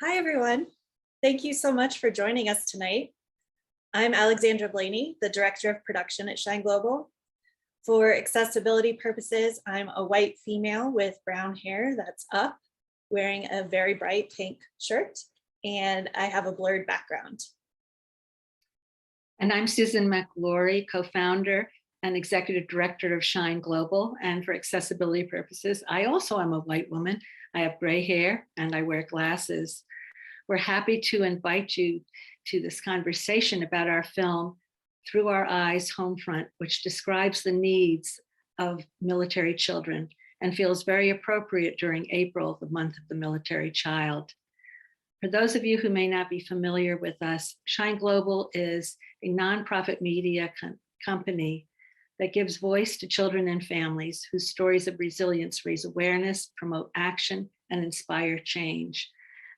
Hi, everyone. Thank you so much for joining us tonight. I'm Alexandra Blaney, the Director of Production at Shine Global. For accessibility purposes, I'm a white female with brown hair that's up, wearing a very bright pink shirt, and I have a blurred background. And I'm Susan MacLaury, co-founder and executive director of Shine Global. And for accessibility purposes, I also am a white woman. I have gray hair and I wear glasses. We're happy to invite you to this conversation about our film, Through Our Eyes, Homefront, which describes the needs of military children and feels very appropriate during April, the month of the military child. For those of you who may not be familiar with us, Shine Global is a nonprofit media company that gives voice to children and families whose stories of resilience raise awareness, promote action, and inspire change.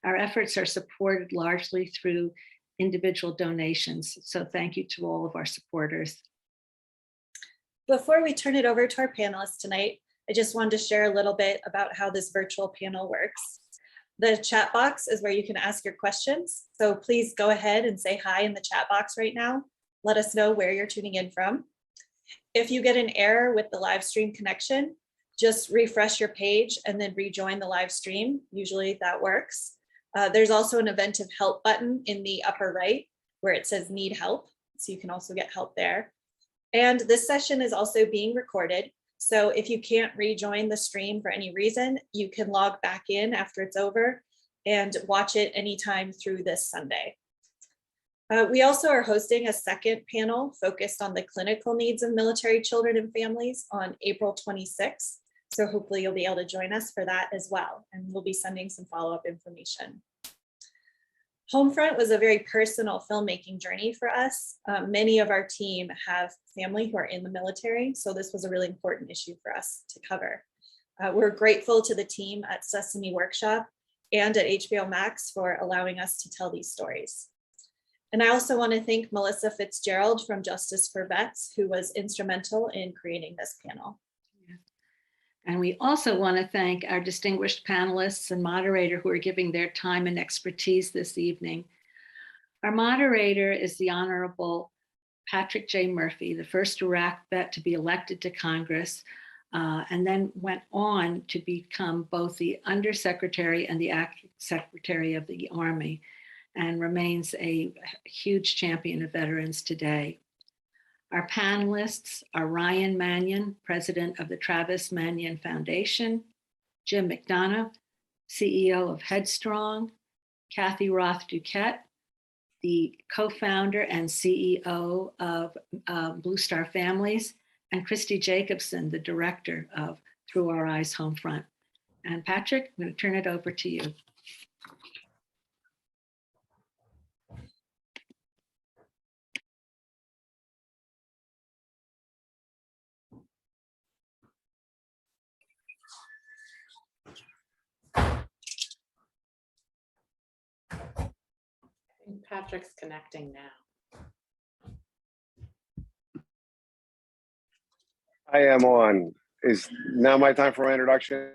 Our efforts are supported largely through individual donations, so thank you to all of our supporters. Before we turn it over to our panelists tonight, I just wanted to share a little bit about how this virtual panel works. The chat box is where you can ask your questions. So please go ahead and say hi in the chat box right now. Let us know where you're tuning in from. If you get an error with the live stream connection, just refresh your page and then rejoin the live stream. Usually that works. There's also an event of help button in the upper right where it says need help. So you can also get help there. And this session is also being recorded. So if you can't rejoin the stream for any reason, you can log back in after it's over and watch it anytime through this Sunday. We also are hosting a second panel focused on the clinical needs of military children and families on April 26th. So hopefully you'll be able to join us for that as well. And we'll be sending some follow-up information. Homefront was a very personal filmmaking journey for us. Many of our team have family who are in the military, so this was a really important issue for us to cover. We're grateful to the team at Sesame Workshop and at HBOMax for allowing us to tell these stories. And I also want to thank Melissa Fitzgerald from Justice for Vets, who was instrumental in creating this panel. And we also want to thank our distinguished panelists and moderator who are giving their time and expertise this evening. Our moderator is the Honorable Patrick J. Murphy, the first Iraq vet to be elected to Congress, and then went on to become both the Undersecretary and the Acting Secretary of the Army, and remains a huge champion of veterans today. Our panelists are Ryan Manion, president of the Travis Manion Foundation, Jim McDonough, CEO of Headstrong, Kathy Roth-Douquet, the co-founder and CEO of Blue Star Families, and Christy Jacobson, the director of Through Our Eyes Homefront. And Patrick, I'm going to turn it over to you. Patrick's connecting now. I am on. Is now my time for my introduction?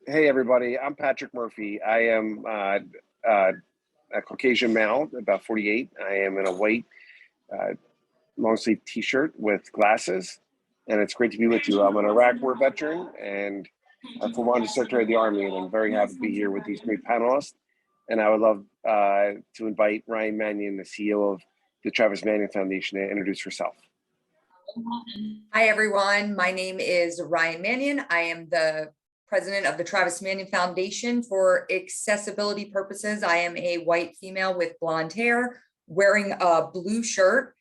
Hey, everybody. I'm Patrick Murphy. I am a Caucasian male, about 48. I am in a white long sleeve t-shirt with glasses, and it's great to be with you. I'm an Iraq War veteran and a former Undersecretary of the Army, and I'm very happy to be here with these great panelists. And I would love to invite Ryan Manion, the CEO of the Travis Manion Foundation, to introduce herself. Hi, everyone. My name is Ryan Manion. I am the president of the Travis Manion Foundation. For accessibility purposes, I am a white female with blonde hair wearing a blue shirt.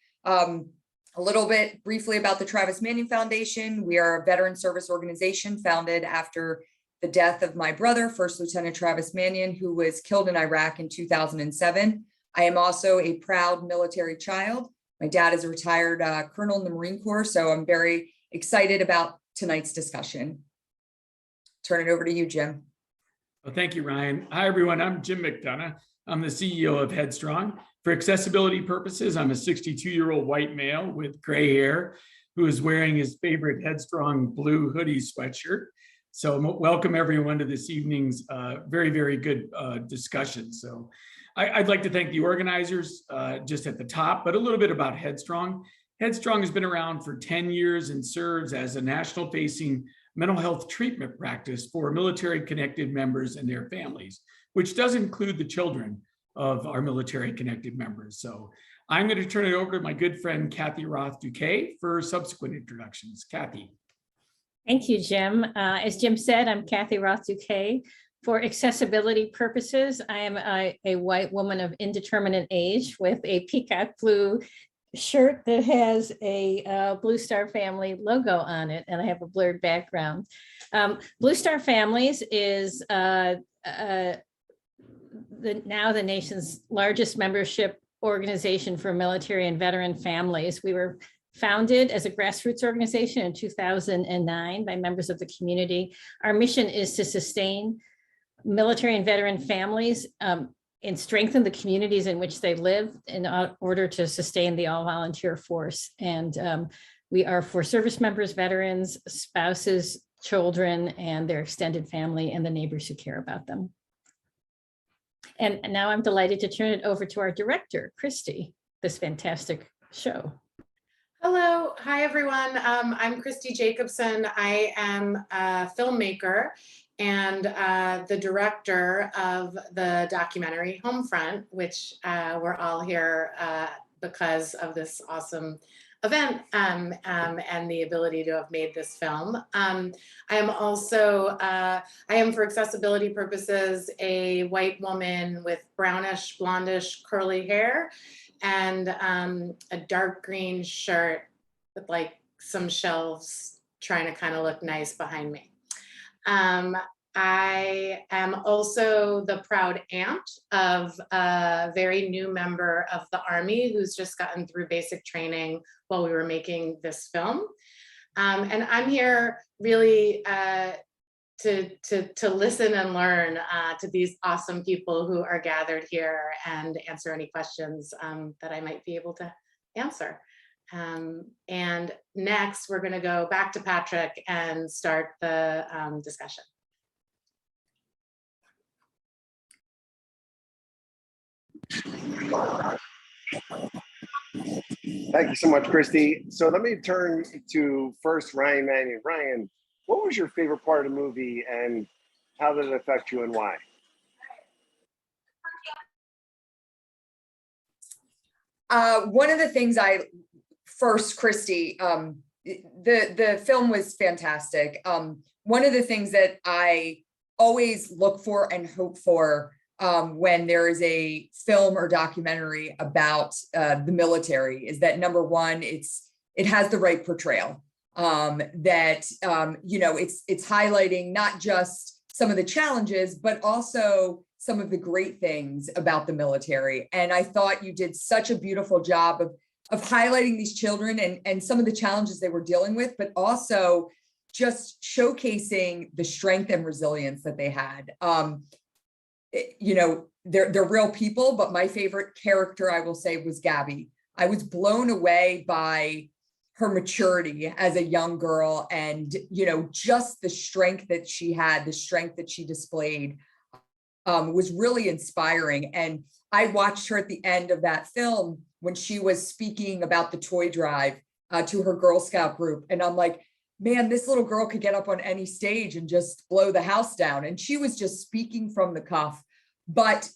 A little bit briefly about the Travis Manion Foundation. We are a veteran service organization founded after the death of my brother, First Lieutenant Travis Manion, who was killed in Iraq in 2007. I am also a proud military child. My dad is a retired colonel in the Marine Corps, so I'm very excited about tonight's discussion. Turn it over to you, Jim. Well, thank you, Ryan. Hi, everyone. I'm Jim McDonough. I'm the CEO of Headstrong. For accessibility purposes, I'm a 62-year-old white male with gray hair who is wearing his favorite Headstrong blue hoodie sweatshirt. So welcome everyone to this evening's very, very good discussion. So I'd like to thank the organizers just at the top, but a little bit about Headstrong. Headstrong has been around for 10 years and serves as a national facing mental health treatment practice for military connected members and their families, which does include the children of our military connected members. So I'm going to turn it over to my good friend, Kathy Roth-Douquet, for subsequent introductions. Kathy. Thank you, Jim. As Jim said, I'm Kathy Roth-Douquet. For accessibility purposes, I am a white woman of indeterminate age with a peacock blue shirt that has a Blue Star Family logo on it, and I have a blurred background. Blue Star Families is now the nation's largest membership organization for military and veteran families. We were founded as a grassroots organization in 2009 by members of the community. Our mission is to sustain military and veteran families and strengthen the communities in which they live in order to sustain the all-volunteer force. And we are for service members, veterans, spouses, children, and their extended family and the neighbors who care about them. And now I'm delighted to turn it over to our director, Kristi, this fantastic show. Hello, hi everyone. I'm Christy Jacobson. I am a filmmaker and the director of the documentary Homefront, which we're all here because of this awesome event and the ability to have made this film. I am also, I am for accessibility purposes, a white woman with brownish, blondish, curly hair and a dark green shirt with like some shelves trying to kind of look nice behind me. I am also the proud aunt of a very new member of the Army who's just gotten through basic training while we were making this film. And I'm here really to listen and learn to these awesome people who are gathered here and answer any questions that I might be able to answer. And next, we're going to go back to Patrick and start the discussion. Thank you so much, Christy. So let me turn to first Ryan Manion. Ryan, what was your favorite part of the movie and how did it affect you and why? One of the things Christy, the film was fantastic. One of the things that I always look for and hope for when there is a film or documentary about the military is that number one, it has the right portrayal. That it's highlighting not just some of the challenges, but also some of the great things about the military. And I thought you did such a beautiful job of highlighting these children and some of the challenges they were dealing with, but also just showcasing the strength and resilience that they had. They're real people, but my favorite character, I will say, was Gabby. I was blown away by her maturity as a young girl and, just the strength that she had, the strength that she displayed was really inspiring. And I watched her at the end of that film when she was speaking about the toy drive to her Girl Scout group. And I'm like, man, this little girl could get up on any stage and just blow the house down. And she was just speaking from the cuff. But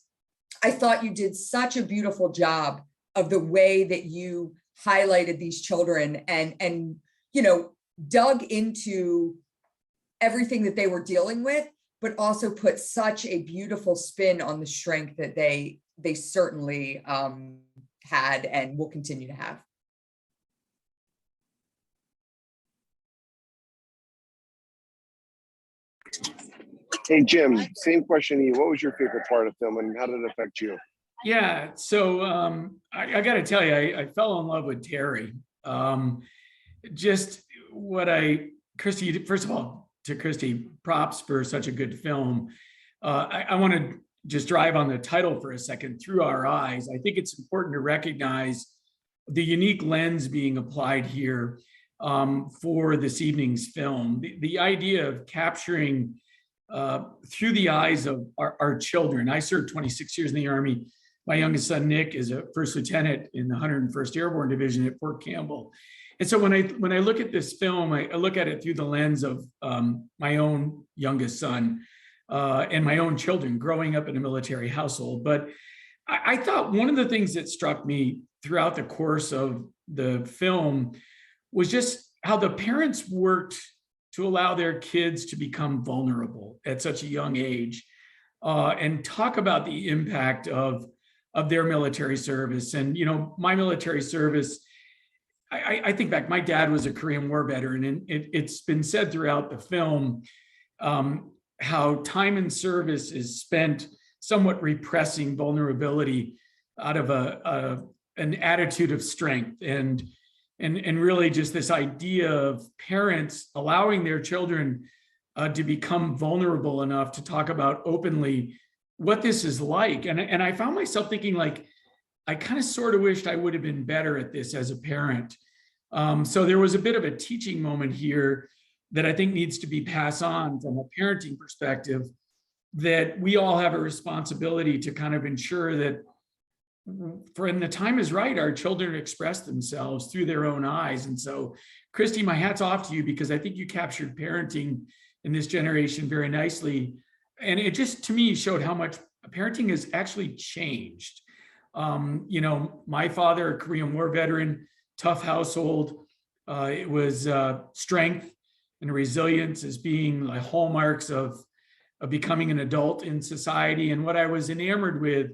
I thought you did such a beautiful job of the way that you highlighted these children and dug into everything that they were dealing with, but also put such a beautiful spin on the strength that they certainly had and will continue to have. Hey, Jim, same question to you. What was your favorite part of the film and how did it affect you? Yeah, so I got to tell you, I fell in love with Terry. Christy, first of all, to Christy, props for such a good film. I want to just drive on the title for a second, Through Our Eyes. I think it's important to recognize the unique lens being applied here for this evening's film. The idea of capturing through the eyes of our children. I served 26 years in the Army. My youngest son, Nick, is a first lieutenant in the 101st Airborne Division at Fort Campbell. And so when I look at this film, I look at it through the lens of my own youngest son and my own children growing up in a military household. But I thought one of the things that struck me throughout the course of the film was just how the parents worked to allow their kids to become vulnerable at such a young age and talk about the impact of their military service. And, you know, my military service, I think back, my dad was a Korean War veteran, and it's been said throughout the film how time in service is spent somewhat repressing vulnerability out of an attitude of strength and really just this idea of parents allowing their children to become vulnerable enough to talk about openly what this is like. And I found myself thinking, like, I kind of sort of wished I would have been better at this as a parent. So there was a bit of a teaching moment here that I think needs to be passed on from a parenting perspective, that we all have a responsibility to kind of ensure that when the time is right, our children express themselves through their own eyes. And so, Kristi, my hat's off to you, because I think you captured parenting in this generation very nicely. And it just, to me, showed how much parenting has actually changed. You know, my father, a Korean War veteran, tough household. It was strength and resilience as being the hallmarks of becoming an adult in society. And what I was enamored with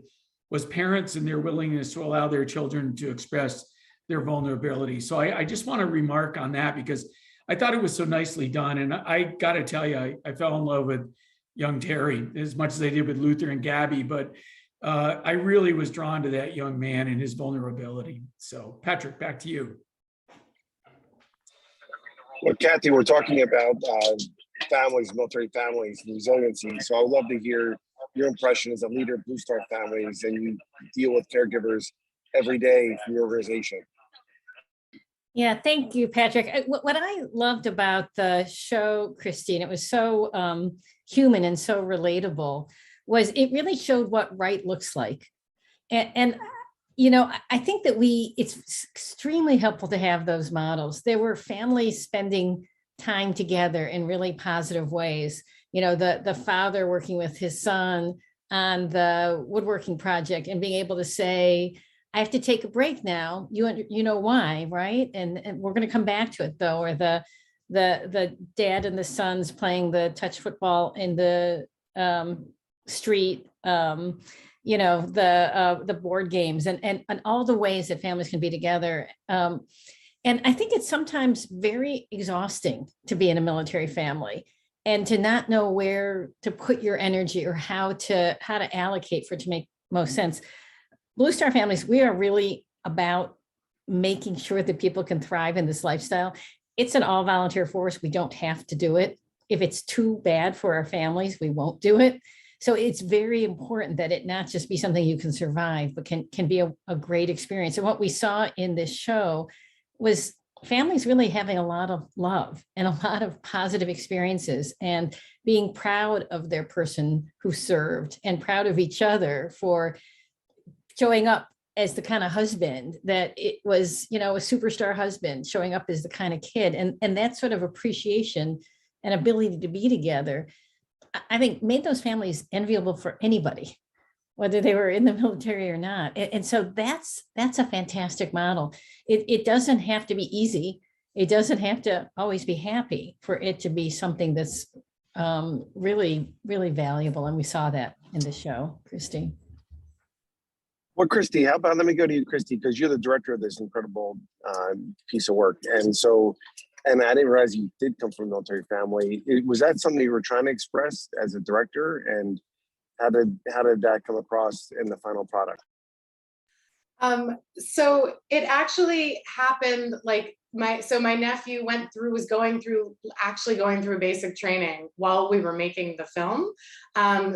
was parents and their willingness to allow their children to express their vulnerability. So I just want to remark on that, because I thought it was so nicely done. And I got to tell you, I fell in love with young Terry as much as I did with Luther and Gabby, but I really was drawn to that young man and his vulnerability. So Patrick, back to you. Well, Kathy, we're talking about families, military families, and resiliency. So I would love to hear your impression as a leader of Blue Star families, and you deal with caregivers every day from your organization. Yeah, thank you, Patrick. What I loved about the show, Kristi, and it was so human and so relatable, was it really showed what right looks like. And you know, I think that it's extremely helpful to have those models. There were families spending time together in really positive ways. You know, the father working with his son on the woodworking project and being able to say, I have to take a break now. You know why, right? And we're going to come back to it though. Or the dad and the sons playing the touch football in the street. You know, the board games and all the ways that families can be together. And I think it's sometimes very exhausting to be in a military family and to not know where to put your energy or how to allocate for it to make most sense. Blue Star families, we are really about making sure that people can thrive in this lifestyle. It's an all volunteer force. We don't have to do it. If it's too bad for our families, we won't do it. So it's very important that it not just be something you can survive, but can be a great experience. And what we saw in this show was families really having a lot of love and a lot of positive experiences and being proud of their person who served and proud of each other for showing up as the kind of husband that it was, you know, a superstar husband showing up as the kind of kid, and that sort of appreciation and ability to be together, I think made those families enviable for anybody, whether they were in the military or not. And so that's a fantastic model. It doesn't have to be easy. It doesn't have to always be happy for it to be something that's really, really valuable. And we saw that in the show, Kristi. Well, Kristi, how about, let me go to you, Kristi, because you're the director of this incredible piece of work. And so, and I didn't realize you did come from a military family. Was that something you were trying to express as a director? And how did that come across in the final product? So it actually happened like my nephew was going through basic training while we were making the film.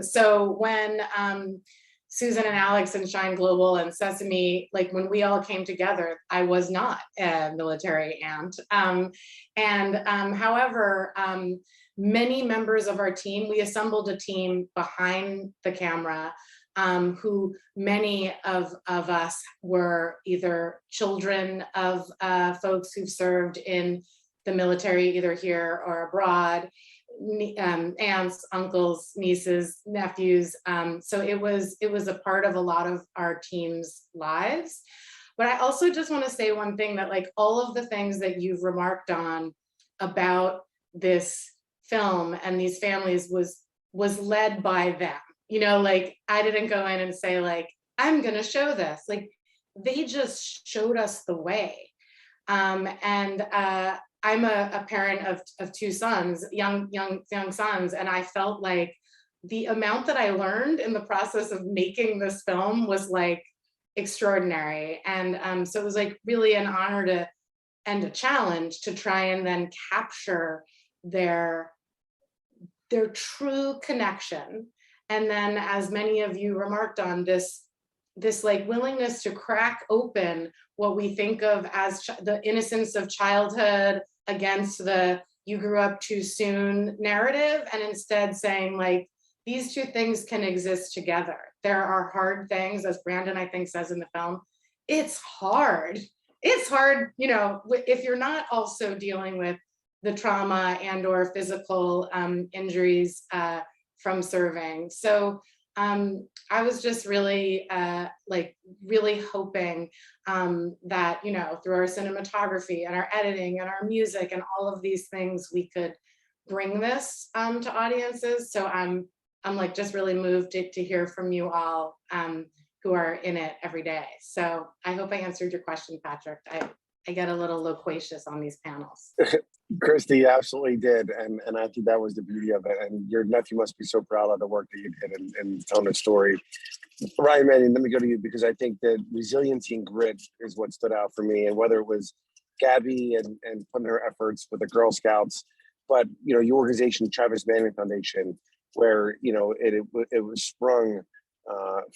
So when Susan and Alex and Shine Global and Sesame, like when we all came together, I was not a military aunt. However, many members of our team, we assembled a team behind the camera, who many of us were either children of folks who've served in the military, either here or abroad, aunts, uncles, nieces, nephews. So it was a part of a lot of our team's lives. But I also just want to say one thing, that like all of the things that you've remarked on about this film and these families was led by them. You know, like I didn't go in and say like, I'm going to show this. Like they just showed us the way. I'm a parent of two sons, young sons, and I felt like the amount that I learned in the process of making this film was like extraordinary. And so it was like really an honor and a challenge to try and then capture their true connection. And then, as many of you remarked on, this like willingness to crack open what we think of as the innocence of childhood against the you grew up too soon narrative, and instead saying like, these two things can exist together. There are hard things, as Brandon, I think, says in the film. It's hard. It's hard, you know, if you're not also dealing with the trauma and or physical injuries from serving. So I was just really really hoping that, you know, through our cinematography and our editing and our music and all of these things, we could bring this to audiences. So I'm like just really moved to hear from you all who are in it every day. So I hope I answered your question, Patrick. I get a little loquacious on these panels. Kristi absolutely did, and I think that was the beauty of it. And your nephew must be so proud of the work that you did in telling the story. Ryan Manion, let me go to you, because I think that resiliency and grit is what stood out for me. And whether it was Gabby and putting her efforts with the Girl Scouts, but you know, your organization, Travis Manion Foundation, where you know it was sprung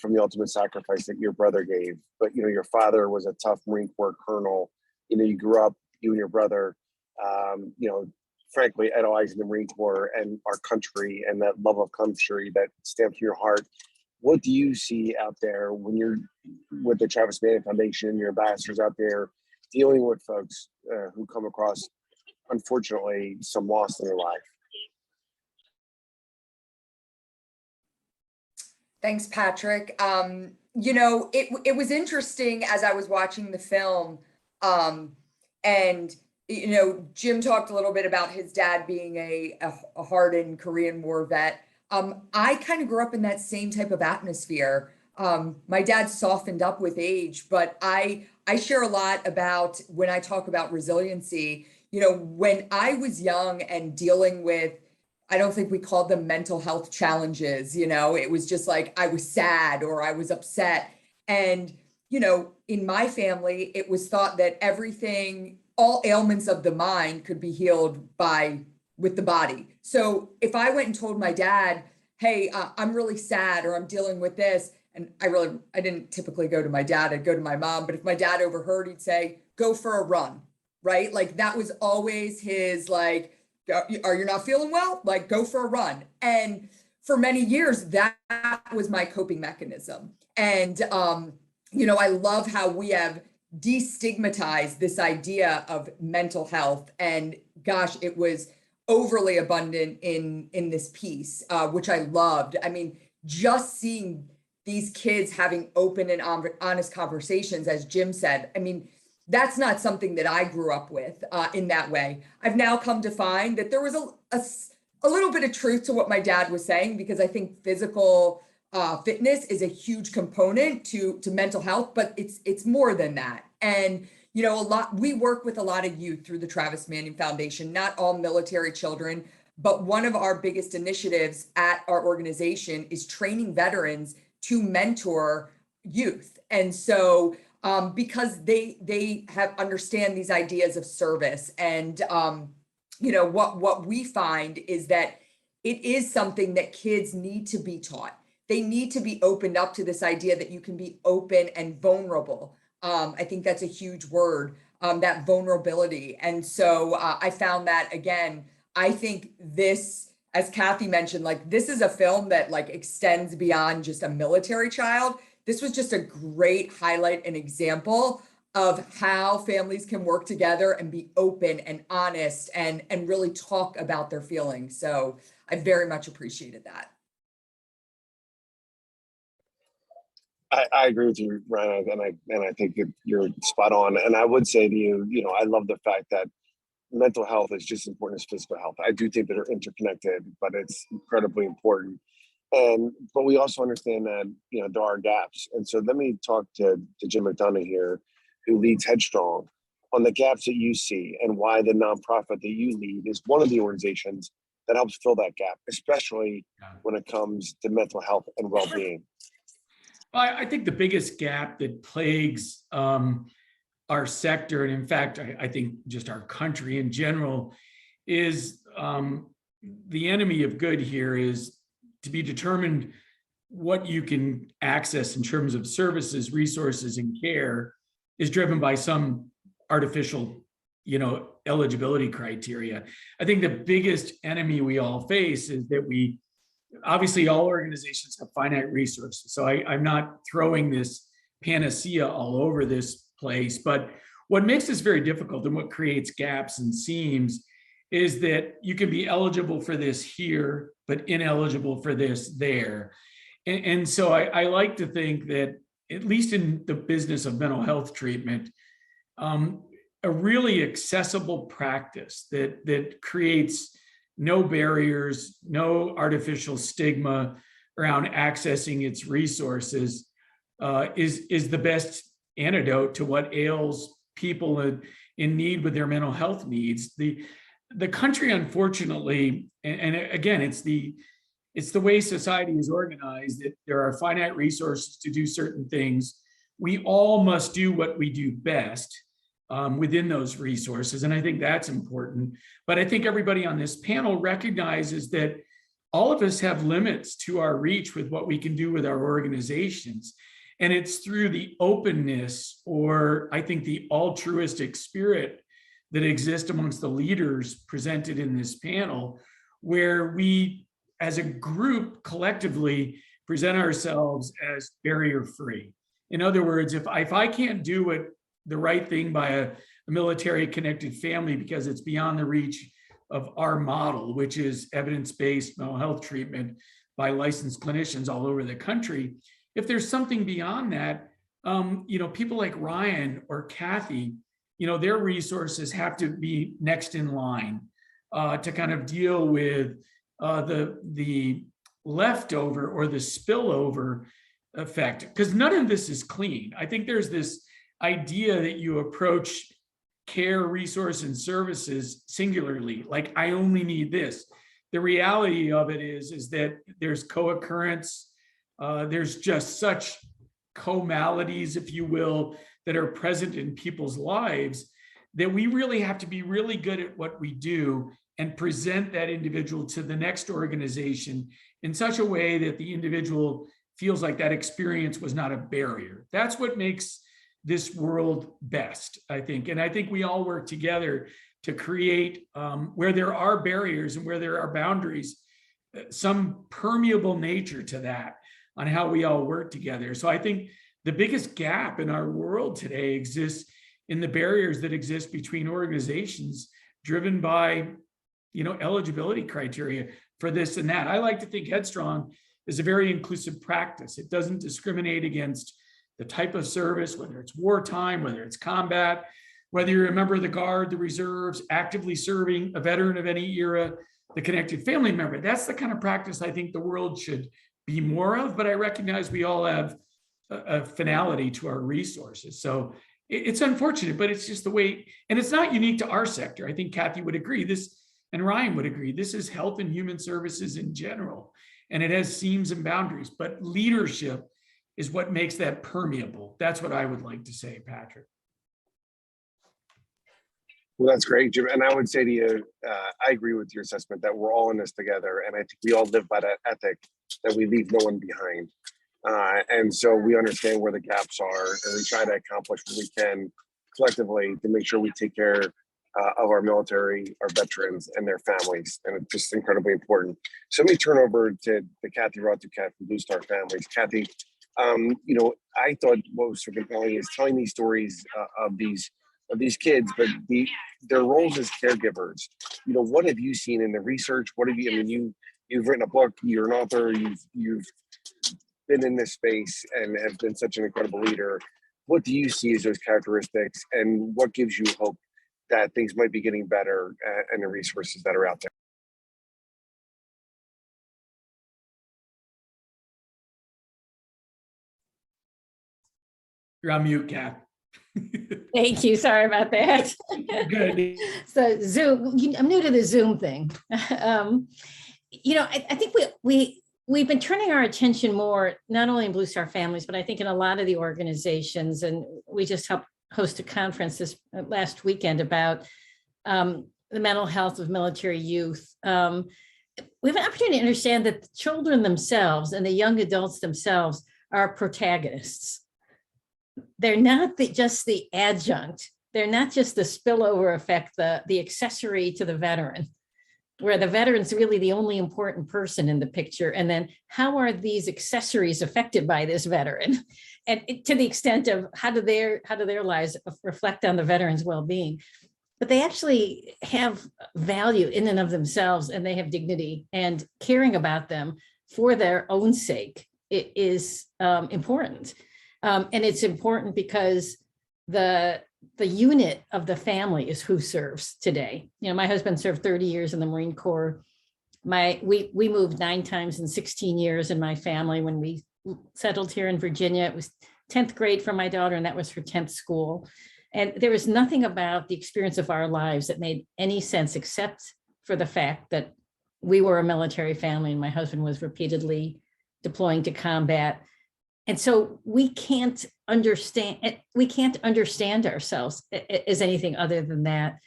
from the ultimate sacrifice that your brother gave. But you know, your father was a tough Marine Corps colonel. You know, you grew up, you and your brother, you know, frankly, idolizing the Marine Corps and our country and that love of country that stamped in your heart. What do you see out there when you're with the Travis Manion Foundation, your ambassadors out there dealing with folks who come across, unfortunately, some loss in their life? Thanks, Patrick. You know, it was interesting as I was watching the film, and you know, Jim talked a little bit about his dad being a hardened Korean War vet. I kind of grew up in that same type of atmosphere. My dad softened up with age, but I share a lot about when I talk about resiliency. You know, when I was young and dealing with, I don't think we called them mental health challenges, you know, it was just like I was sad or I was upset. And, you know, in my family, it was thought that everything, all ailments of the mind could be healed with the body. So if I went and told my dad, hey, I'm really sad or I'm dealing with this, and I didn't typically go to my dad, I'd go to my mom, but if my dad overheard, he'd say, go for a run, right? Like that was always his like, are you not feeling well? Like go for a run. And for many years, that was my coping mechanism. And, you know, I love how we have destigmatized this idea of mental health. And gosh, it was overly abundant in this piece, which I loved. I mean, just seeing these kids having open and honest conversations, as Jim said, I mean, that's not something that I grew up with in that way. I've now come to find that there was a little bit of truth to what my dad was saying, because I think physical fitness is a huge component to mental health, but it's more than that. And, you know, we work with a lot of youth through the Travis Manion Foundation, not all military children, but one of our biggest initiatives at our organization is training veterans to mentor youth. And so because they understand these ideas of service, and you know, what we find is that it is something that kids need to be taught. they need to be opened up to this idea that you can be open and vulnerable. I think that's a huge word, that vulnerability. And so I found that, again, I think this, as Kathy mentioned, like this is a film that like extends beyond just a military child. This was just a great highlight and example of how families can work together and be open and honest and really talk about their feelings. So I very much appreciated that. I agree with you, Ryan, and I think that you're spot on. And I would say to you, you know, I love the fact that mental health is just as important as physical health. I do think that they're interconnected, but it's incredibly important. But we also understand that, you know, there are gaps. And so let me talk to Jim McDonough here, who leads Headstrong, on the gaps that you see and why the nonprofit that you lead is one of the organizations that helps fill that gap, especially when it comes to mental health and well-being. I think the biggest gap that plagues our sector, and in fact, I think just our country in general, is the enemy of good here is to be determined what you can access in terms of services, resources, and care is driven by some artificial, you know, eligibility criteria. I think the biggest enemy we all face is that we, obviously all organizations have finite resources. So I'm not throwing this panacea all over this place, but what makes this very difficult and what creates gaps and seams is that you can be eligible for this here, but ineligible for this there. And so I like to think that, at least in the business of mental health treatment, a really accessible practice that creates no barriers, no artificial stigma around accessing its resources is the best antidote to what ails people in need with their mental health needs. The country, unfortunately, and again, it's the way society is organized, that there are finite resources to do certain things. We all must do what we do best within those resources. And I think that's important. But I think everybody on this panel recognizes that all of us have limits to our reach with what we can do with our organizations. And it's through the openness, or I think the altruistic spirit that exists amongst the leaders presented in this panel, where we, as a group, collectively present ourselves as barrier-free. In other words, if I can't do the right thing by a military connected family because it's beyond the reach of our model, which is evidence-based mental health treatment by licensed clinicians all over the country, if there's something beyond that, you know, people like Ryan or Kathy, you know, their resources have to be next in line to kind of deal with the leftover or the spillover effect, because none of this is clean. I think there's this idea that you approach care, resource, and services singularly, like I only need this. The reality of it is that there's co-occurrence, there's just such co-maladies, if you will, that are present in people's lives, that we really have to be really good at what we do and present that individual to the next organization in such a way that the individual feels like that experience was not a barrier. That's what makes this world best, I think. And I think we all work together to create, where there are barriers and where there are boundaries, some permeable nature to that on how we all work together. So I think the biggest gap in our world today exists in the barriers that exist between organizations driven by, you know, eligibility criteria for this and that. I like to think Headstrong is a very inclusive practice. It doesn't discriminate against the type of service, whether it's wartime, whether it's combat, whether you're a member of the Guard, the Reserves, actively serving, a veteran of any era, the connected family member. That's the kind of practice I think the world should be more of, but I recognize we all have a finality to our resources. So it's unfortunate, but it's just the way, and it's not unique to our sector. I think Kathy would agree this, and Ryan would agree. This is health and human services in general, and it has seams and boundaries, but leadership is what makes that permeable. That's what I would like to say, Patrick. Well, that's great, Jim. And I would say to you, I agree with your assessment that we're all in this together. And I think we all live by that ethic that we leave no one behind. And so we understand where the gaps are, and we try to accomplish what we can collectively to make sure we take care of our military, our veterans, and their families. And it's just incredibly important. So let me turn over to Kathy Roth-Douquet from Blue Star Families. Kathy, I thought what was so compelling is telling these stories of these kids, but their roles as caregivers. What have you seen in the research? What have you? I mean, you've written a book. You're an author. You've been in this space and have been such an incredible leader. What do you see as those characteristics, and what gives you hope that things might be getting better and the resources that are out there? You're on mute, Kath. Thank you. Sorry about that. Good. So Zoom, I'm new to the Zoom thing. I think we've been turning our attention more, not only in Blue Star Families, but I think in a lot of the organizations, and we just helped host a conference this last weekend about the mental health of military youth. We have an opportunity to understand that the children themselves and the young adults themselves are protagonists. They're not just the adjunct. They're not just the spillover effect, the accessory to the veteran, where the veteran's really the only important person in the picture. And then how are these accessories affected by this veteran? And to the extent of how do their lives reflect on the veteran's well-being? But they actually have value in and of themselves, and they have dignity, and caring about them for their own sake is important. And it's important because the unit of the family is who serves today. My husband served 30 years in the Marine Corps. We moved 9 times in 16 years in my family. When we settled here in Virginia, it was 10th grade for my daughter, and that was her 10th school. And there was nothing about the experience of our lives that made any sense except for the fact that we were a military family and my husband was repeatedly deploying to combat. And so we can't understand ourselves as anything other than that.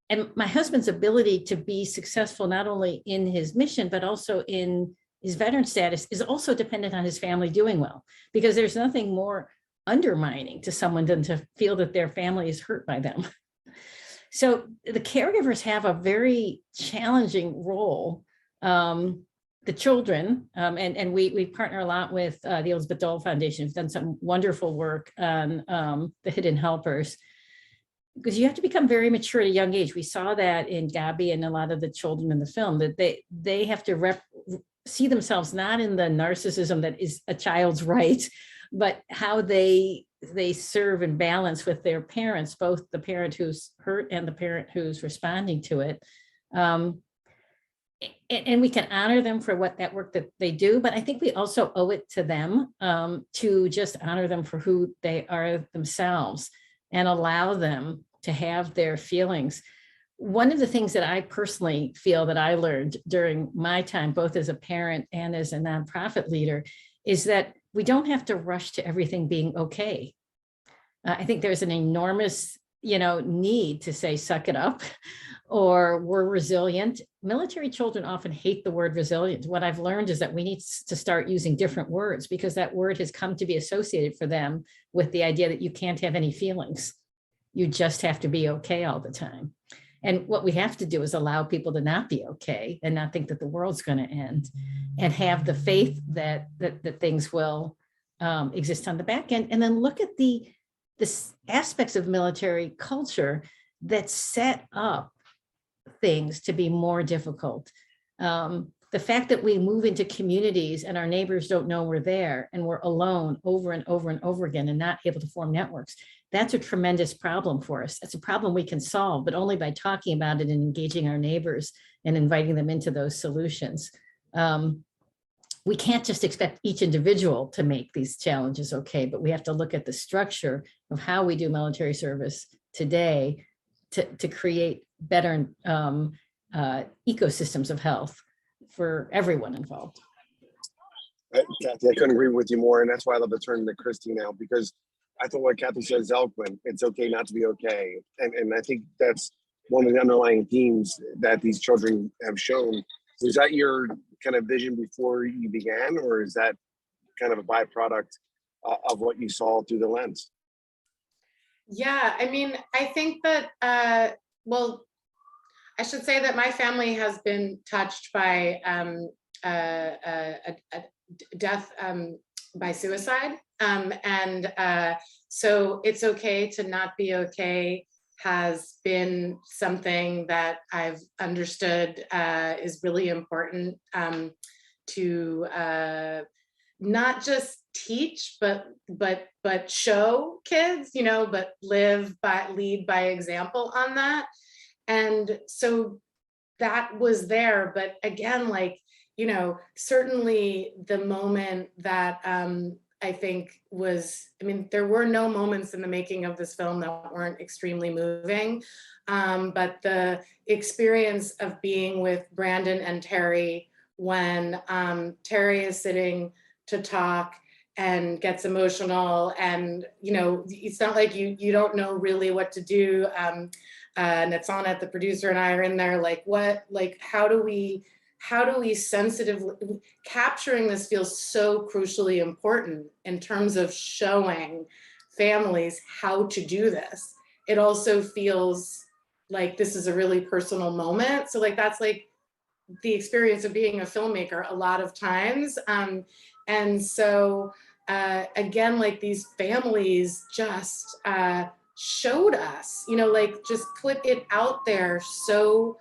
And my husband's ability to be successful, not only in his mission, but also in his veteran status, is also dependent on his family doing well, because there's nothing more undermining to someone than to feel that their family is hurt by them. So the caregivers have a very challenging role. The children, and we partner a lot with the Elizabeth Dole Foundation, who've done some wonderful work on the hidden helpers, because you have to become very mature at a young age. We saw that in Gabi and a lot of the children in the film, that they have to see themselves not in the narcissism that is a child's right, but how they serve and balance with their parents, both the parent who's hurt and the parent who's responding to it. And we can honor them for that work that they do, but I think we also owe it to them to just honor them for who they are themselves and allow them to have their feelings. One of the things that I personally feel that I learned during my time, both as a parent and as a nonprofit leader, is that we don't have to rush to everything being okay. I think there's an enormous need to say, suck it up, or we're resilient. Military children often hate the word resilient. What I've learned is that we need to start using different words, because that word has come to be associated for them with the idea that you can't have any feelings. You just have to be okay all the time. And what we have to do is allow people to not be okay and not think that the world's going to end, and have the faith that things will exist on the back end. And then look at the aspects of military culture that set up things to be more difficult. The fact that we move into communities and our neighbors don't know we're there, and we're alone over and over and over again and not able to form networks, that's a tremendous problem for us. It's a problem we can solve, but only by talking about it and engaging our neighbors and inviting them into those solutions. We can't just expect each individual to make these challenges okay, but we have to look at the structure of how we do military service today to create better ecosystems of health for everyone involved. Kathy, I couldn't agree with you more, and that's why I love to turn to Kristi now, because I thought what Kathy said is eloquent. It's okay not to be okay, and I think that's one of the underlying themes that these children have shown. Was that your kind of vision before you began, or is that kind of a byproduct of what you saw through the lens? Yeah, I mean, I think that, well, I should say that my family has been touched by a death by suicide. So it's okay to not be okay has been something that I've understood is really important to not just teach, but show kids, you know, but lead by example on that. And so that was there, but again, like, you know, certainly the moment that I think was, I mean, there were no moments in the making of this film that weren't extremely moving, but the experience of being with Brandon and Terry when Terry is sitting to talk and gets emotional, and you know, it's not like you don't know really what to do. And it's on it, the producer and I are in there like, what, like, how do we sensitively, capturing this feels so crucially important in terms of showing families how to do this. It also feels like this is a really personal moment. So like, that's like the experience of being a filmmaker a lot of times. And so again, like these families just showed us, you know, like just put it out there so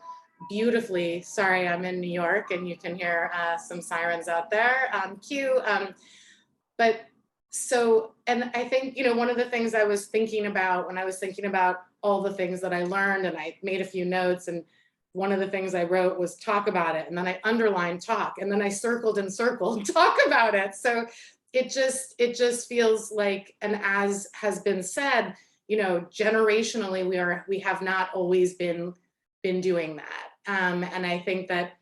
beautifully. Sorry, I'm in New York and you can hear some sirens out there. Cue. But so, and I think, you know, one of the things I was thinking about when I was thinking about all the things that I learned, and I made a few notes, and one of the things I wrote was talk about it. And then I underlined talk, and then I circled and circled talk about it. So it just feels like, and as has been said, you know, generationally, we have not always been doing that. And I think that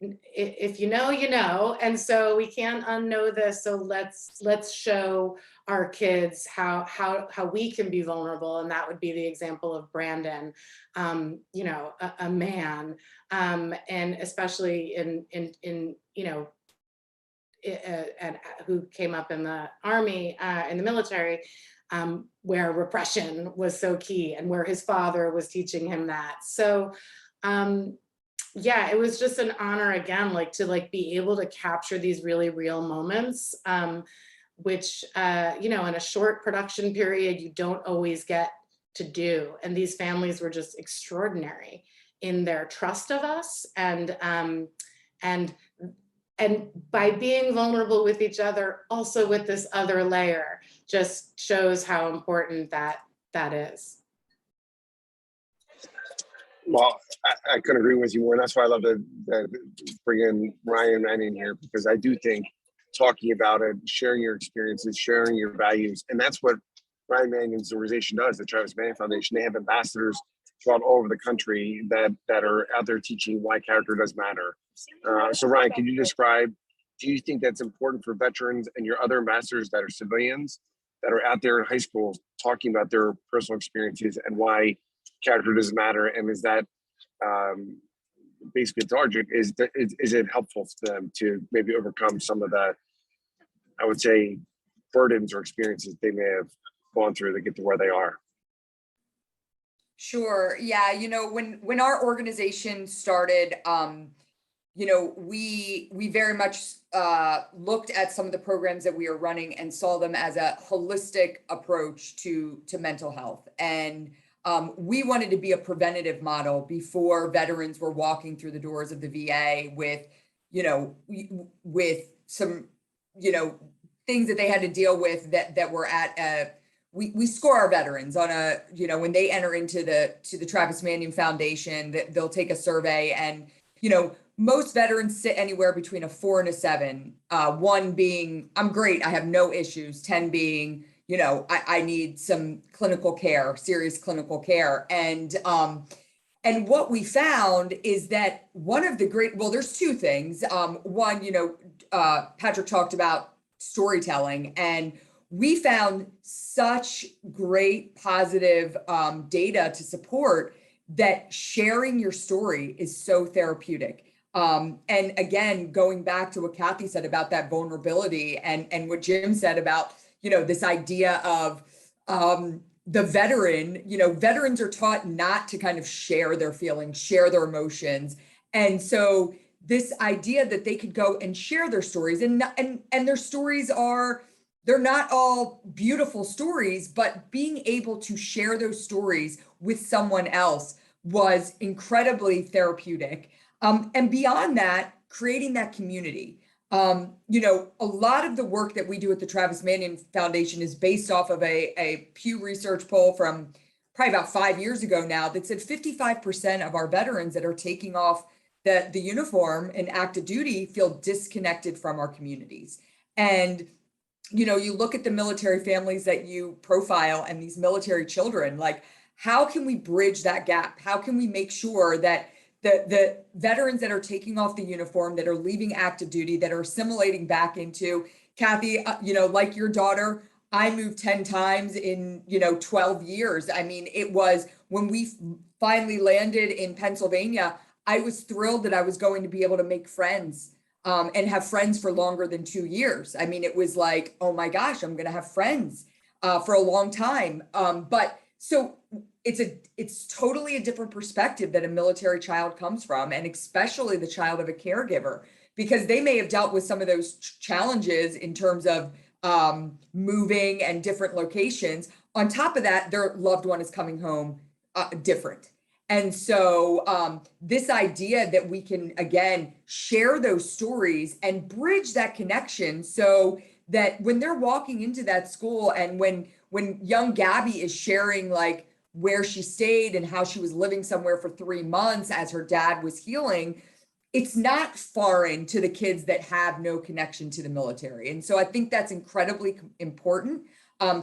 if you know, you know, and so we can't unknow this. So let's show our kids how we can be vulnerable. And that would be the example of Brandon, you know, a man, and especially in you know, and who came up in the army, in the military, where repression was so key, and where his father was teaching him that. So yeah, it was just an honor again, like to like be able to capture these really real moments, which you know, in a short production period, you don't always get to do. And these families were just extraordinary in their trust of us, and by being vulnerable with each other, also with this other layer, just shows how important that is. Well, I couldn't agree with you more. And that's why I love to bring in Ryan Manion here, because I do think talking about it, sharing your experiences, sharing your values, and that's what Ryan Manion's organization does, the Travis Manion Foundation. They have ambassadors throughout all over the country that are out there teaching why character does matter. So Ryan, can you describe, do you think that's important for veterans and your other ambassadors that are civilians that are out there in high school talking about their personal experiences and why character doesn't matter? And is that basically, it's urgent, is it helpful to them to maybe overcome some of the, I would say, burdens or experiences they may have gone through to get to where they are? Sure. Yeah. You know, when our organization started, you know, we very much looked at some of the programs that we are running and saw them as a holistic approach to mental health. And we wanted to be a preventative model before veterans were walking through the doors of the VA with, you know, with some, you know, things that they had to deal with that were at we score our veterans on a, you know, when they enter into the Travis Manion Foundation, they'll take a survey, and, you know, most veterans sit anywhere between a 4 and a 7, 1 being, I'm great, I have no issues, 10 being, you know, I need some clinical care, serious clinical care. And what we found is that one of the great, well, there's two things. One, you know, Patrick talked about storytelling, and we found such great positive data to support that sharing your story is so therapeutic. And again, going back to what Kathy said about that vulnerability and what Jim said about, this idea of the veteran, veterans are taught not to kind of share their feelings, share their emotions. And so this idea that they could go and share their stories and their stories they're not all beautiful stories, but being able to share those stories with someone else was incredibly therapeutic. And beyond that, creating that community. A lot of the work that we do at the Travis Manion Foundation is based off of a Pew Research poll from probably about 5 years ago now that said 55% of our veterans that are taking off the uniform in active duty feel disconnected from our communities. And you look at the military families that you profile and these military children, like, how can we bridge that gap? How can we make sure that the veterans that are taking off the uniform, that are leaving active duty, that are assimilating back into, Kathy, like your daughter, I moved 10 times in, 12 years. I mean, it was when we finally landed in Pennsylvania, I was thrilled that I was going to be able to make friends and have friends for longer than 2 years. I mean, it was like, oh my gosh, I'm going to have friends for a long time. But so it's totally a different perspective that a military child comes from, and especially the child of a caregiver, because they may have dealt with some of those challenges in terms of moving and different locations. On top of that, their loved one is coming home different. And so this idea that we can, again, share those stories and bridge that connection so that when they're walking into that school and when young Gabby is sharing like where she stayed and how she was living somewhere for 3 months as her dad was healing, it's not foreign to the kids that have no connection to the military. And so I think that's incredibly important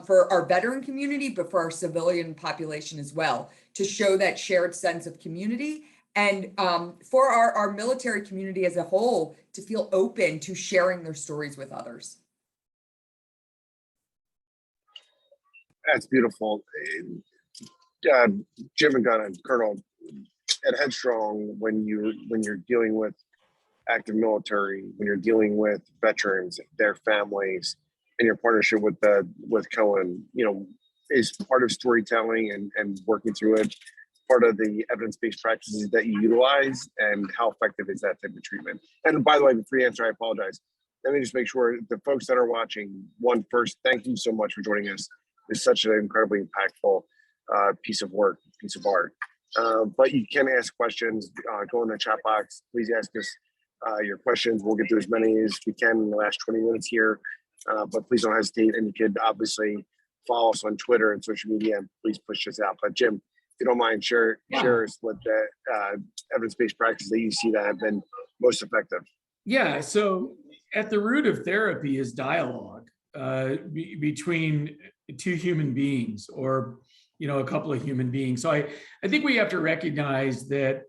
for our veteran community, but for our civilian population as well, to show that shared sense of community, and for our military community as a whole to feel open to sharing their stories with others. That's beautiful. Jim McDonough, Colonel, at Headstrong, when you're dealing with active military, when you're dealing with veterans, their families, and your partnership with Cohen, is part of storytelling and working through it, part of the evidence-based practices that you utilize, and how effective is that type of treatment? And by the way, before you answer, I apologize. Let me just make sure the folks that are watching, first, thank you so much for joining us. It's such an incredibly impactful piece of work, piece of art. But you can ask questions. Go in the chat box. Please ask us your questions. We'll get to as many as we can in the last 20 minutes here. But please don't hesitate. And you could obviously follow us on Twitter and social media, and please push this out. But Jim, if you don't mind, share us what the evidence-based practices that you see that have been most effective. Yeah, so at the root of therapy is dialogue between two human beings, or a couple of human beings. So I think we have to recognize that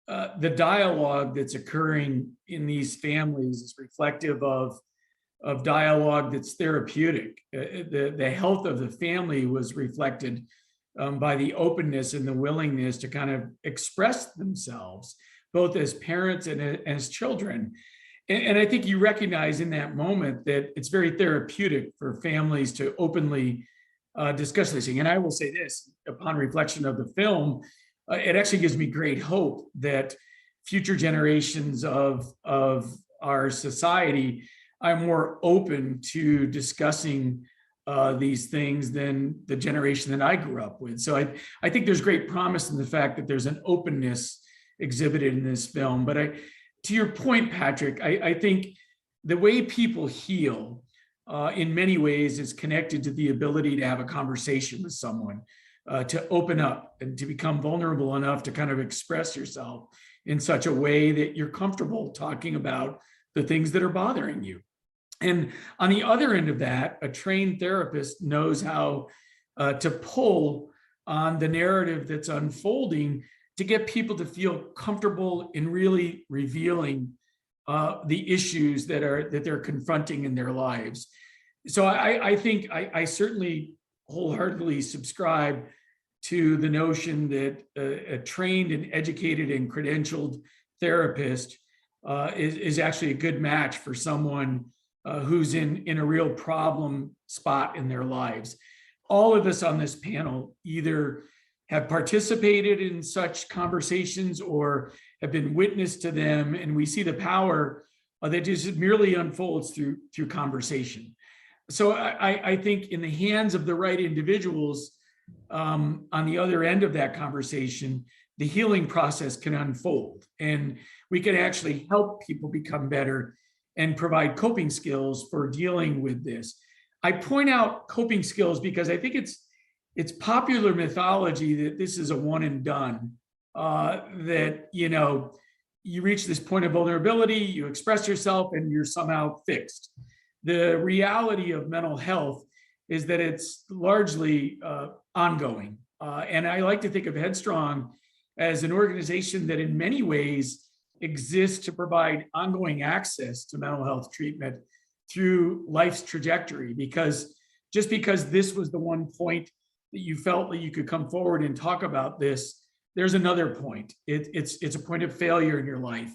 the dialogue that's occurring in these families is reflective of dialogue that's therapeutic. The health of the family was reflected by the openness and the willingness to kind of express themselves, both as parents and as children. And I think you recognize in that moment that it's very therapeutic for families to openly discuss this thing. And I will say this, upon reflection of the film, it actually gives me great hope that future generations of our society are more open to discussing these things than the generation that I grew up with. So I think there's great promise in the fact that there's an openness exhibited in this film. But to your point, Patrick, I think the way people heal in many ways is connected to the ability to have a conversation with someone, to open up and to become vulnerable enough to kind of express yourself in such a way that you're comfortable talking about the things that are bothering you. And on the other end of that, a trained therapist knows how to pull on the narrative that's unfolding to get people to feel comfortable in really revealing the issues that they're confronting in their lives. So I think I certainly wholeheartedly subscribe to the notion that a trained and educated and credentialed therapist is actually a good match for someone who's in a real problem spot in their lives. All of us on this panel either have participated in such conversations or have been witness to them, and we see the power that just merely unfolds through conversation. So I think in the hands of the right individuals on the other end of that conversation, the healing process can unfold, and we can actually help people become better and provide coping skills for dealing with this. I point out coping skills because I think it's popular mythology that this is a one and done, that, you know, you reach this point of vulnerability, you express yourself, and you're somehow fixed. The reality of mental health is that it's largely ongoing. And I like to think of Headstrong as an organization that in many ways exists to provide ongoing access to mental health treatment through life's trajectory, because just because this was the one point that you felt that you could come forward and talk about this, there's another point. It's a point of failure in your life.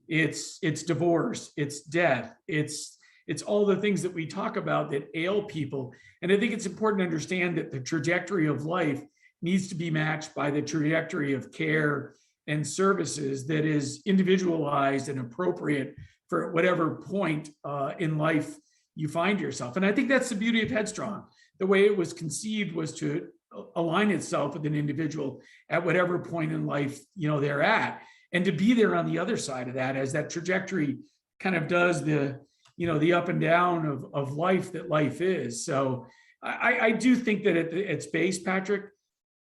It's divorce, it's death, it's all the things that we talk about that ail people. And I think it's important to understand that the trajectory of life needs to be matched by the trajectory of care and services that is individualized and appropriate for whatever point in life you find yourself. And I think that's the beauty of Headstrong. The way it was conceived was to align itself with an individual at whatever point in life, you know, they're at, and to be there on the other side of that as that trajectory kind of does the, you know, the up and down of life that life is. So I do think that at its base, Patrick,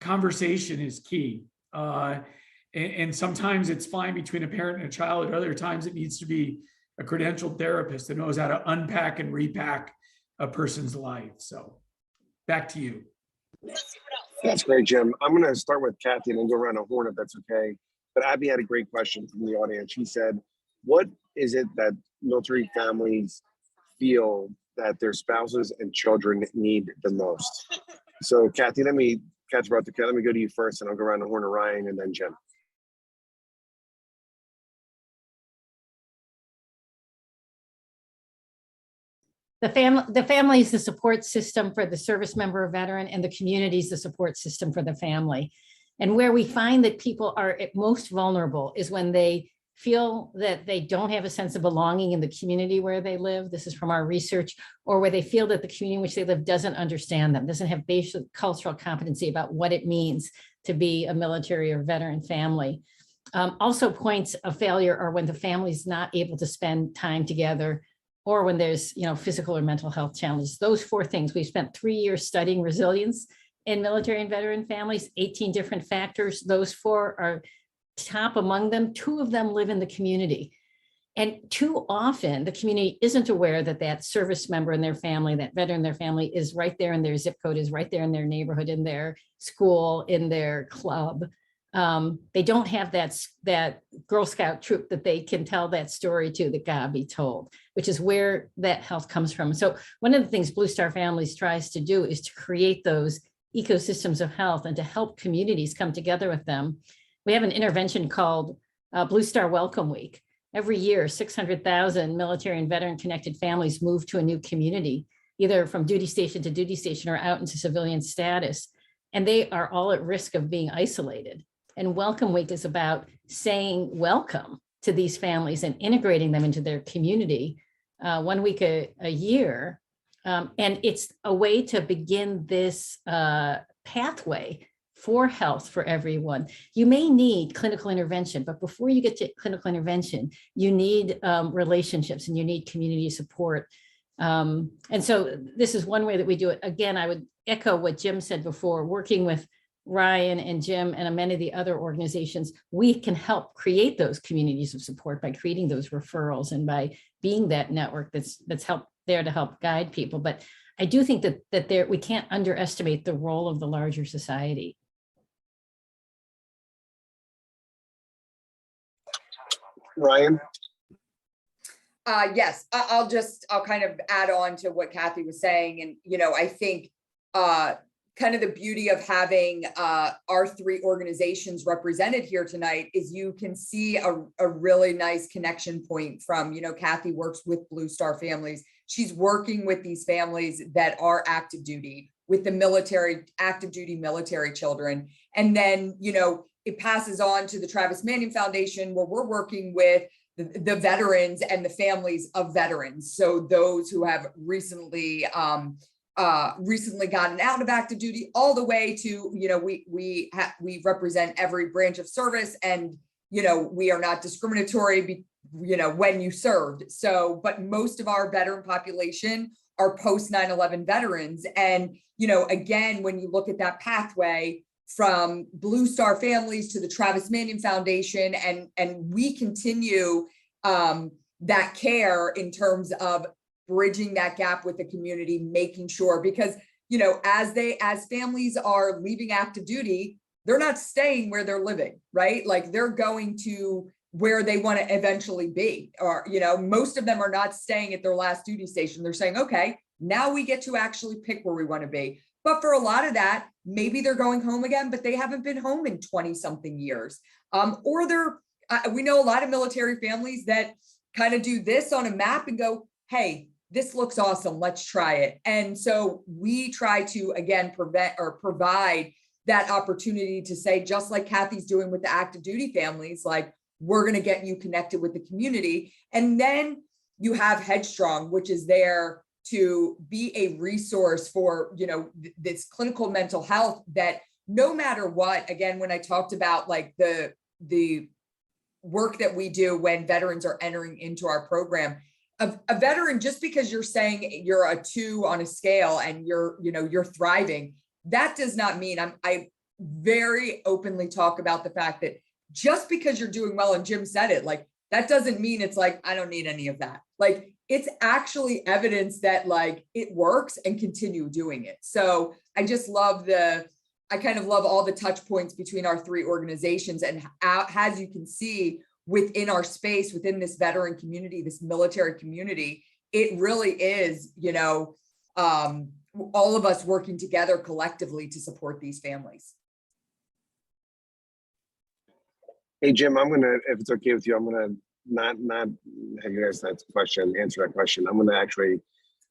conversation is key. And sometimes it's fine between a parent and a child. At other times it needs to be a credentialed therapist that knows how to unpack and repack a person's life. So back to you. That's great, Jim. I'm going to start with Kathy and then go around a horn if that's okay. But Abby had a great question from the audience. She said, what is it that military families feel that their spouses and children need the most? So Kathy, let me go to you first, and I'll go around the horn to Ryan and then Jim. The family is the support system for the service member or veteran, and the community is the support system for the family. And where we find that people are at most vulnerable is when they feel that they don't have a sense of belonging in the community where they live. This is from our research. Or where they feel that the community in which they live doesn't understand them, doesn't have basic cultural competency about what it means to be a military or veteran family. Also, points of failure are when the family's not able to spend time together, or when there's, you know, physical or mental health challenges. Those four things. We spent 3 years studying resilience in military and veteran families, 18 different factors. Those four are top among them. 2 of them live in the community. And too often the community isn't aware that that service member in their family, that veteran in their family is right there in their zip code, is right there in their neighborhood, in their school, in their club. They don't have that Girl Scout troop that they can tell that story to, that God be told, which is where that health comes from. So one of the things Blue Star Families tries to do is to create those ecosystems of health and to help communities come together with them. We have an intervention called Blue Star Welcome Week. Every year, 600,000 military and veteran connected families move to a new community, either from duty station to duty station or out into civilian status. And they are all at risk of being isolated. And Welcome Week is about saying welcome to these families and integrating them into their community 1 week a year. And it's a way to begin this pathway for health for everyone. You may need clinical intervention, but before you get to clinical intervention, you need relationships and you need community support. And so this is one way that we do it. Again, I would echo what Jim said before, working with Ryan and Jim and many of the other organizations, we can help create those communities of support by creating those referrals and by being that network that's there to help guide people. But I do think that we can't underestimate the role of the larger society. Ryan? Yes, I'll kind of add on to what Kathy was saying. And, you know, I think kind of the beauty of having our three organizations represented here tonight is you can see a really nice connection point from, Kathy works with Blue Star families. She's working with these families that are active duty, with the military, active duty military children. And then, it passes on to the Travis Manion Foundation, where we're working with the veterans and the families of veterans. So those who have recently gotten out of active duty, all the way to, we represent every branch of service, and, we are not discriminatory, when you served. So, but most of our veteran population are post 9/11 veterans. And, again, when you look at that pathway from Blue Star families to the Travis Manion Foundation, and we continue that care in terms of bridging that gap with the community, making sure, because, as families are leaving active duty, they're not staying where they're living, right? Like, they're going to where they want to eventually be, or, most of them are not staying at their last duty station. They're saying, okay, now we get to actually pick where we want to be. But for a lot of that, maybe they're going home again, but they haven't been home in 20 something years. Or we know a lot of military families that kind of do this on a map and go, hey, this looks awesome, let's try it. And so we try to, again, provide that opportunity to say, just like Kathy's doing with the active duty families, like, we're going to get you connected with the community. And then you have Headstrong, which is there to be a resource for, this clinical mental health, that no matter what, again, when I talked about like the work that we do when veterans are entering into our program, a veteran, just because you're saying you're a 2 on a scale and you're thriving, that does not mean I very openly talk about the fact that just because you're doing well, and Jim said it, like, that doesn't mean it's like, I don't need any of that. Like, it's actually evidence that like it works, and continue doing it. So I just love I kind of love all the touch points between our three organizations, and as you can see within our space, within this veteran community, this military community, it really is, all of us working together collectively to support these families. Hey, Jim, I'm gonna, if it's okay with you, I'm gonna not have you guys answer that question. I'm gonna actually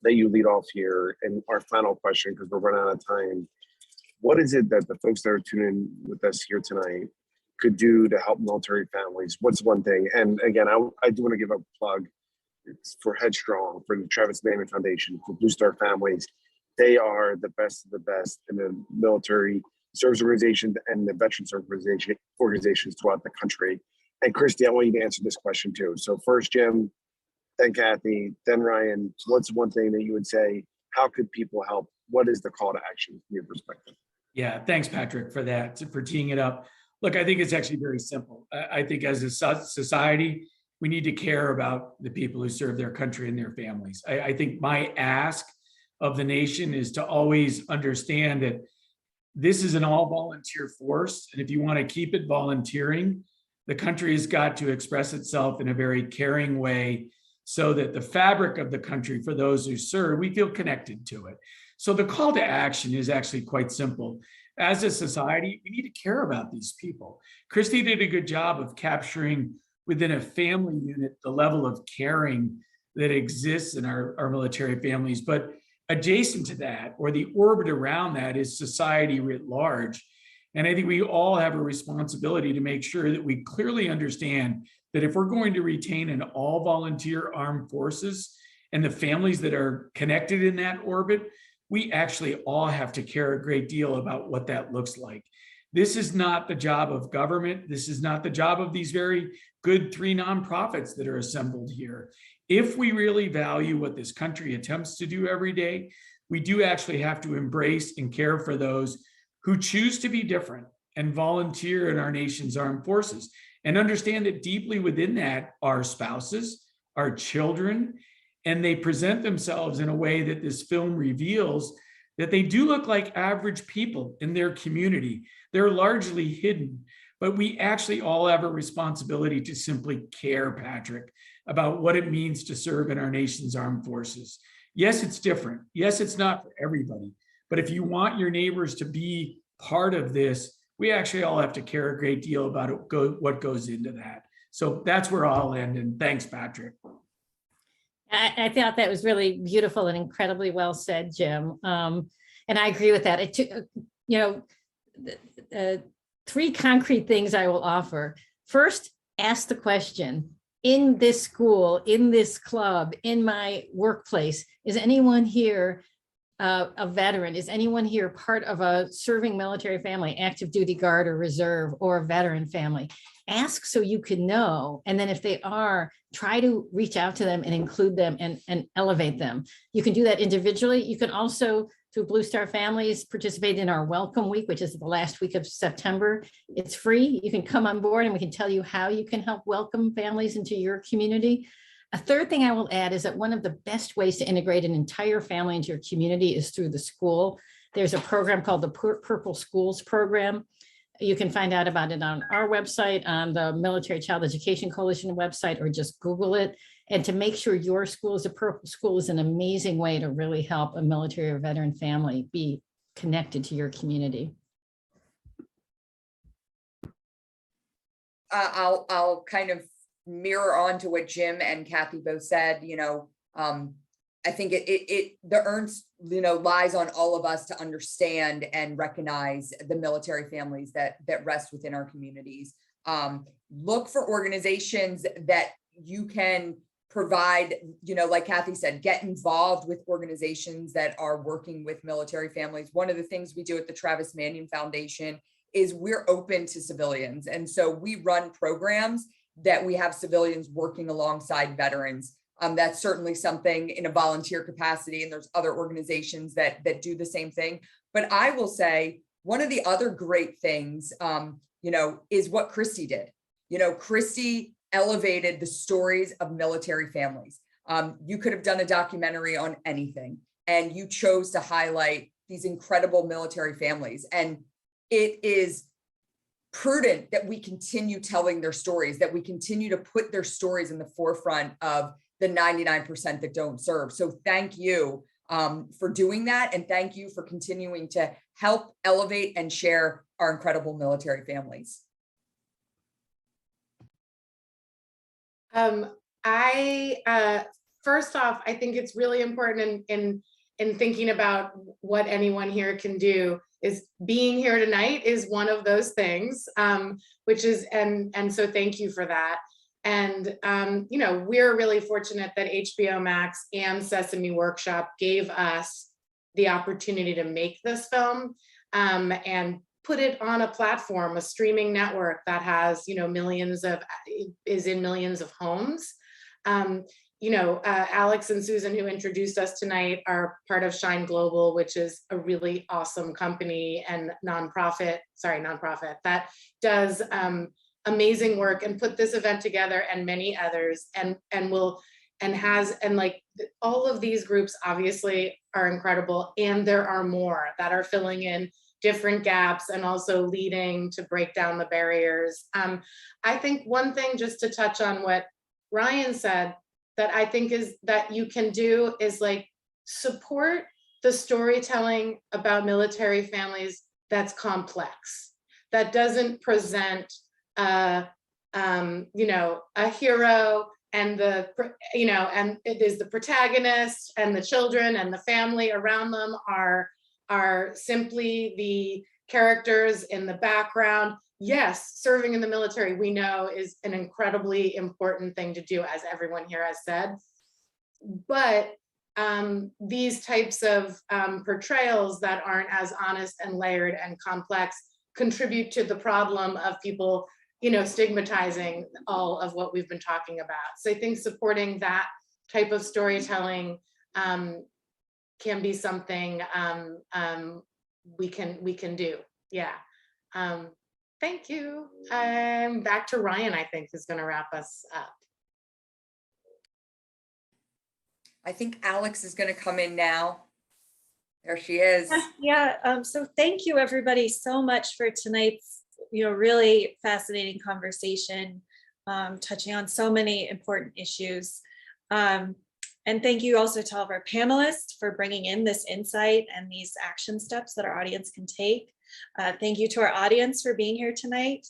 let you lead off here. And our final question, because we're running out of time. What is it that the folks that are tuning in with us here tonight could do to help military families? What's one thing? And again, I do want to give a plug. It's for Headstrong, for the Travis Manion Foundation, for Blue Star families. They are the best of the best in the military service organization and the veteran service organizations throughout the country. And Kristi, I want you to answer this question too. So first Jim, then Kathy, then Ryan. What's one thing that you would say? How could people help? What is the call to action from your perspective? Yeah, thanks, Patrick, for that, for teeing it up. Look, I think it's actually very simple. I think as a society, we need to care about the people who serve their country and their families. I think my ask of the nation is to always understand that this is an all volunteer force. And if you want to keep it volunteering, the country has got to express itself in a very caring way so that the fabric of the country, for those who serve, we feel connected to it. So the call to action is actually quite simple. As a society, we need to care about these people. Kristi did a good job of capturing within a family unit the level of caring that exists in our military families. But adjacent to that, or the orbit around that, is society writ large. And I think we all have a responsibility to make sure that we clearly understand that if we're going to retain an all volunteer armed forces and the families that are connected in that orbit, we actually all have to care a great deal about what that looks like. This is not the job of government. This is not the job of these very good 3 nonprofits that are assembled here. If we really value what this country attempts to do every day, we do actually have to embrace and care for those who choose to be different and volunteer in our nation's armed forces, and understand that deeply within that are spouses, our children, and they present themselves in a way that this film reveals that they do look like average people in their community. They're largely hidden, but we actually all have a responsibility to simply care, Patrick, about what it means to serve in our nation's armed forces. Yes, it's different. Yes, it's not for everybody, But if you want your neighbors to be part of this, we actually all have to care a great deal about what goes into that. So that's where I'll end. And thanks, Patrick. I thought that was really beautiful and incredibly well said, Jim. And I agree with that. It took, three concrete things I will offer. First, ask the question, in this school, in this club, in my workplace, is anyone here a veteran? Is anyone here part of a serving military family, active duty guard or reserve, or a veteran family? Ask so you can know. And then if they are, try to reach out to them and include them and elevate them. You can do that individually. You can also, through Blue Star Families, participate in our Welcome Week, which is the last week of September. It's free. You can come on board and we can tell you how you can help welcome families into your community. A third thing I will add is that one of the best ways to integrate an entire family into your community is through the school. There's a program called the Purple Schools Program. You can find out about it on our website, on the Military Child Education Coalition website, or just Google it. And to make sure your school is a purple school is an amazing way to really help a military or veteran family be connected to your community. I'll kind of mirror on to what Jim and Kathy both said. I think the earnest, lies on all of us to understand and recognize the military families that rest within our communities. Look for organizations that you can provide, like Kathy said, get involved with organizations that are working with military families. One of the things we do at the Travis Manion Foundation is we're open to civilians. And so we run programs that we have civilians working alongside veterans. That's certainly something in a volunteer capacity, and there's other organizations that do the same thing. But I will say one of the other great things, is what Kristi did. Kristi elevated the stories of military families. You could have done a documentary on anything, and you chose to highlight these incredible military families. And it is prudent that we continue telling their stories, that we continue to put their stories in the forefront of the 99% that don't serve. So thank you for doing that. And thank you for continuing to help elevate and share our incredible military families. First off, I think it's really important in thinking about what anyone here can do is being here tonight is one of those things, which is, and so thank you for that. And, we're really fortunate that HBOMax and Sesame Workshop gave us the opportunity to make this film and put it on a platform, a streaming network that has, is in millions of homes. Alex and Susan, who introduced us tonight, are part of Shine Global, which is a really awesome company and nonprofit that does amazing work and put this event together, and many others, and all of these groups obviously are incredible, and there are more that are filling in different gaps and also leading to break down the barriers. I think one thing, just to touch on what Ryan said, that I think is that you can do is support the storytelling about military families that's complex, that doesn't present a hero and and it is the protagonist, and the children and the family around them are simply the characters in the background. Yes, serving in the military, we know, is an incredibly important thing to do, as everyone here has said. But these types of portrayals that aren't as honest and layered and complex contribute to the problem of people, stigmatizing all of what we've been talking about. So I think supporting that type of storytelling can be something we can do. Yeah. Thank you. Back to Ryan, I think, is going to wrap us up. I think Alex is going to come in now. There she is. Yeah. So thank you, everybody, so much for tonight's, really fascinating conversation, touching on so many important issues. And thank you also to all of our panelists for bringing in this insight and these action steps that our audience can take. Thank you to our audience for being here tonight.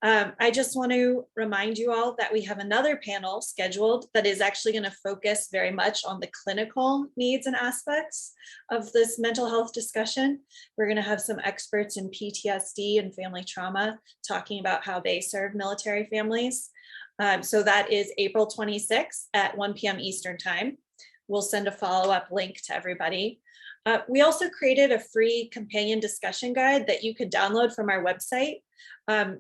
I just want to remind you all that we have another panel scheduled that is actually going to focus very much on the clinical needs and aspects of this mental health discussion. We're going to have some experts in PTSD and family trauma talking about how they serve military families. So that is April 26th at 1 p.m. Eastern time. We'll send a follow-up link to everybody. We also created a free companion discussion guide that you could download from our website.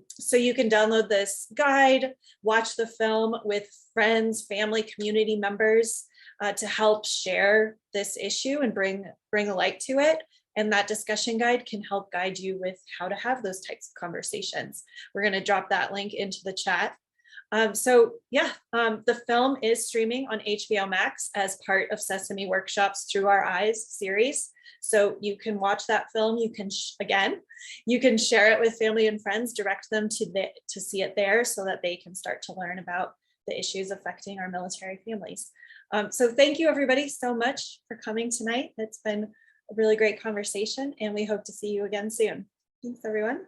So you can download this guide, watch the film with friends, family, community members to help share this issue and bring a light to it. And that discussion guide can help guide you with how to have those types of conversations. We're going to drop that link into the chat. The film is streaming on HBOMax as part of Sesame Workshop's Through Our Eyes series. So you can watch that film. You can, you can share it with family and friends, direct them to see it there so that they can start to learn about the issues affecting our military families. So thank you everybody so much for coming tonight. It's been a really great conversation and we hope to see you again soon. Thanks everyone.